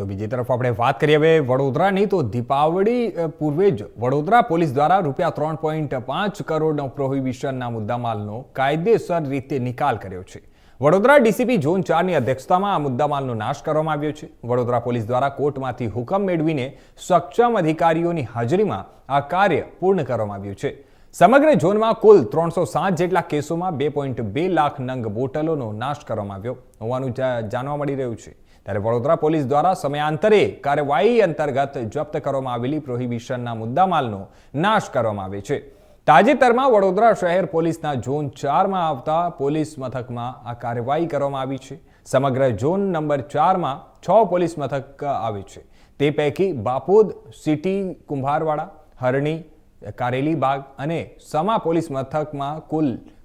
તો બીજી તરફ આપણે વાત કરીએ હવે વડોદરાની, તો દીપાવળી પૂર્વે જ વડોદરા પોલીસ દ્વારા ₹3.5 કરોડનો પ્રોહિબિશનના મુદ્દામાલનો કાયદેસર રીતે નિકાલ કર્યો છે. વડોદરા ડીસીપી ઝોન 4ની અધ્યક્ષતામાં આ મુદ્દામાલનો નાશ કરવામાં આવ્યો છે. વડોદરા પોલીસ દ્વારા કોર્ટમાંથી હુકમ મેળવીને સક્ષમ અધિકારીઓની હાજરીમાં આ કાર્ય પૂર્ણ કરવામાં આવ્યું છે. સમગ્ર ઝોનમાં કુલ 307 જેટલા કેસોમાં 2.2 લાખ નંગ બોટલોનો નાશ કરવામાં આવ્યો હોવાનું જાણવા મળી રહ્યું છે. ત્યારે વડોદરા પોલીસ દ્વારા સમયાંતરે કાર્યવાહી અંતર્ગત જપ્ત કરવામાં આવેલી પ્રોહિબિશનના મુદ્દામાલનો નાશ કરવામાં આવે છે. તાજેતરમાં વડોદરા શહેર પોલીસના ઝોન 4માં આવતા પોલીસ મથકમાં આ કાર્યવાહી કરવામાં આવી છે. સમગ્ર ઝોન નંબર 4માં 6 પોલીસ મથક આવે છે. તે પૈકી બાપોદ, સિટી, કુંભારવાડા, હરણી, કારેલીબાગ અને સમા પોલીસ મથકમાં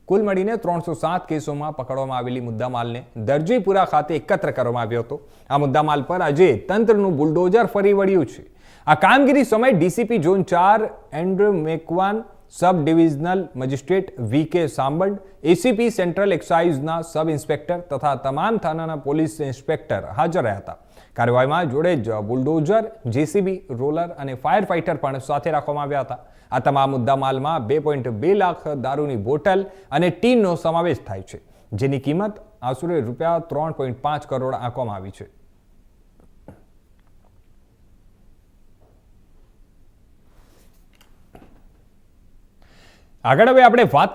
કુલ મળીને 307 કેસોમાં પકડવામાં આવેલી મુદ્દામાલને દરજીપુરા ખાતે એકત્ર કરવામાં આવ્યો હતો. આ મુદ્દામાલ પર આજે તંત્રનું બુલડોઝર ફરી વળ્યું છે. આ કામગીરી સમયે DCP zone 4 Andrew Macwan, sub divisional magistrate V K. સાંબંડ, એસીપી સેન્ટ્રલ એક્સાઇઝના સબ ઇન્સ્પેક્ટર તથા તમામ થાનાના પોલીસ ઇન્સ્પેક્ટર હાજર રહ્યા હતા. કાર્યવાહીમાં જોડે જ બુલડોઝર, જેસીબી, રોલર અને ફાયર ફાઇટર પણ સાથે રાખવામાં આવ્યા હતા. આ તમામ મુદ્દામાલમાં 2.2 લાખ દારૂની બોટલ અને ટીનનો સમાવેશ થાય છે, જેની કિંમત આશરે ₹3.5 કરોડ આંકવામાં આવી છે. આગળ હવે આપણે વાત કરીએ